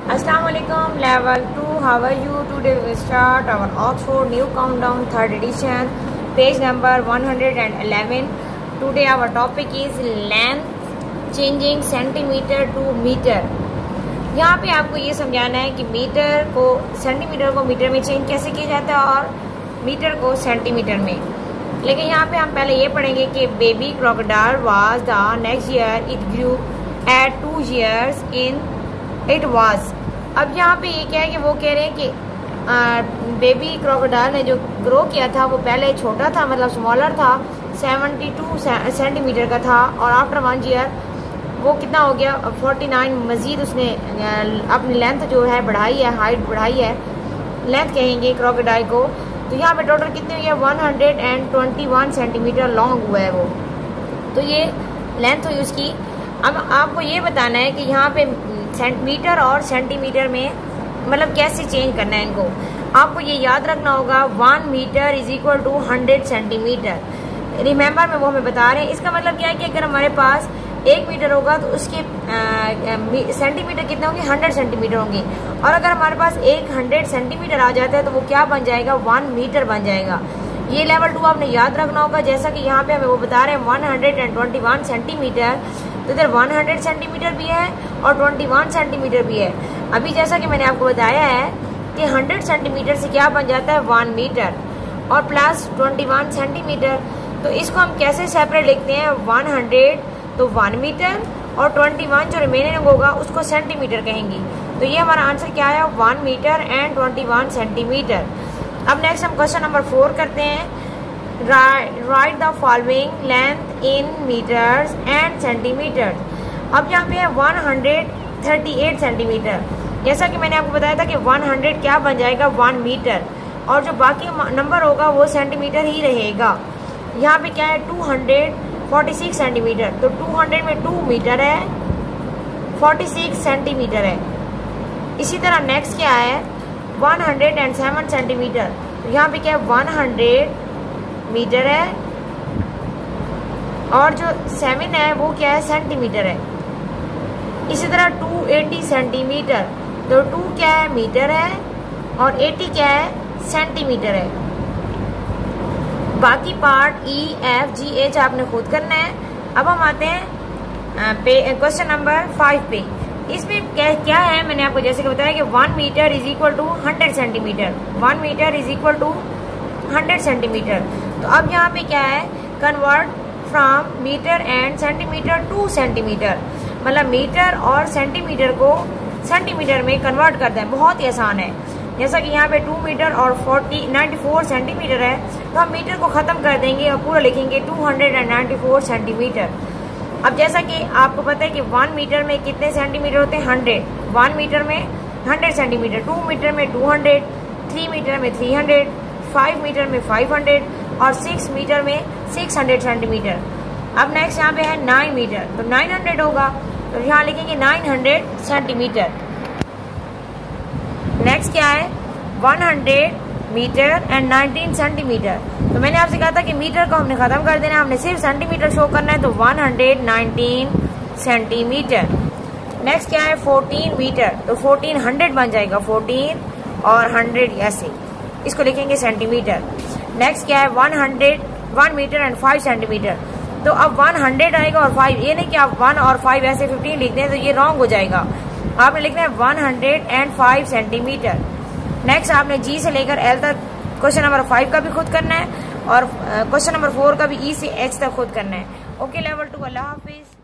Assalamualaikum level 2, how are you? Today we start our Oxford new countdown 3rd edition, page number 111. Today our topic is length changing centimeter to meter. यहाँ पे आपको ये समझाना है कि metre को centimetre को मीटर में चेंज कैसे किया जाता है और मीटर को सेंटीमीटर में। लेकिन यहाँ पे हम पहले ये पढ़ेंगे कि baby crocodile was the next year it grew at 2 years in it was. अब यहाँ पे ये क्या है कि वो कह रहे हैं कि बेबी क्रोकोडाइल ने जो ग्रो किया था वो पहले छोटा था, मतलब स्मॉलर था, 72 सेंटीमीटर का था, और आफ्टर 1 year वो कितना हो गया 49। मज़ीद उसने अपनी लेंथ जो है बढ़ाई है, हाइट बढ़ाई है, लेंथ कहेंगे क्रोकोडाइल को। तो यहाँ पे टोटल कितनी हुई है 121 सेंटीमीटर लॉन्ग हुआ है वो। तो ये लेंथ हुई उसकी। अब आपको ये बताना है कि यहाँ पे मीटर और सेंटीमीटर में मतलब कैसे चेंज करना है इनको। आपको ये याद रखना होगा 1 metre is equal to 100 centimetre. Remember में वो हमें बता रहे हैं। इसका मतलब क्या है कि अगर हमारे पास 1 मीटर होगा तो उसके सेंटीमीटर कितने होंगे 100 सेंटीमीटर होंगे, और अगर हमारे पास 100 सेंटीमीटर आ जाता है तो वो क्या बन जाएगा 1 मीटर बन जाएगा। ये लेवल 2 आपने याद रखना होगा। जैसा कि यहाँ पे हमें वो बता रहे हैं 121 सेंटीमीटर, तो इधर 100 सेंटीमीटर भी है और 21 सेंटीमीटर भी है। अभी जैसा कि मैंने आपको बताया है कि 100 सेंटीमीटर से क्या बन जाता है 1 मीटर और प्लस 21 सेंटीमीटर। तो इसको हम कैसे सेपरेट लिखते हैं 100 तो 1 मीटर और 21 जो रिमेनिंग होगा उसको सेंटीमीटर कहेंगे। तो ये हमारा आंसर क्या है 1 मीटर एंड 21 सेंटीमीटर। अब नेक्स्ट हम क्वेश्चन नंबर 4 करते हैं। Write the following length in metres and centimetre. अब यहाँ पे है 138 सेंटीमीटर। जैसा कि मैंने आपको बताया था कि 100 क्या बन जाएगा 1 मीटर, और जो बाकी नंबर होगा वो सेंटीमीटर ही रहेगा। यहाँ पे क्या है 246 सेंटीमीटर, तो 200 में 2 मीटर है, 46 सेंटीमीटर है। इसी तरह नेक्स्ट क्या है 107 सेंटीमीटर, तो यहाँ पे क्या है 100 मीटर है, और जो 7 है वो क्या है सेंटीमीटर है। इसी तरह 280 सेंटीमीटर, तो 2 क्या है मीटर है और 80 क्या है सेंटीमीटर है। बाकी part E, F, G, H आपने खुद करना है। अब हम आते हैं क्वेश्चन नंबर 5 पे। इसमें क्या है मैंने आपको जैसे कि बताया कि 1 metre is equal to 100 centimetre, 1 metre is equal to 100 centimetre. तो अब यहाँ पे क्या है convert from metre and centimetre to centimetre, मतलब मीटर और सेंटीमीटर को सेंटीमीटर में कन्वर्ट करते हैं। बहुत ही आसान है। जैसा कि यहाँ पे 2 मीटर और 94 सेंटीमीटर है, तो हम मीटर को ख़त्म कर देंगे और पूरा लिखेंगे 294 सेंटीमीटर। अब जैसा कि आपको पता है कि 1 मीटर में कितने सेंटीमीटर होते हैं 100, 1 मीटर में 100 सेंटीमीटर, 2 मीटर में 200, 3 मीटर में 300, 5 मीटर में 500 और 6 मीटर में 600 सेंटीमीटर। अब नेक्स्ट यहाँ पे है 9 मीटर, तो 900 होगा, तो यहाँ लिखेंगे 900 सेंटीमीटर। नेक्स्ट क्या है 100 मीटर एंड 19 सेंटीमीटर। तो मैंने आपसे कहा था कि मीटर को हमने ख़त्म कर देना है, हमने सिर्फ सेंटीमीटर शो करना है, तो 119 सेंटीमीटर। नेक्स्ट क्या है 14 मीटर, तो 1400 बन जाएगा, 14 और 100 ऐसे, इसको लिखेंगे सेंटीमीटर। नेक्स्ट क्या है 1 मीटर एंड 5 सेंटीमीटर, तो अब 100 आएगा और 5, ये नहीं कि आप 1 और 5 ऐसे 15 लिख दें तो ये रॉन्ग हो जाएगा। आपने लिखना है 105 सेंटीमीटर। नेक्स्ट आपने G से लेकर L तक क्वेश्चन नंबर 5 का भी खुद करना है और क्वेश्चन नंबर 4 का भी E से H तक खुद करना है। ओके लेवल 2, अल्लाह हाफिज।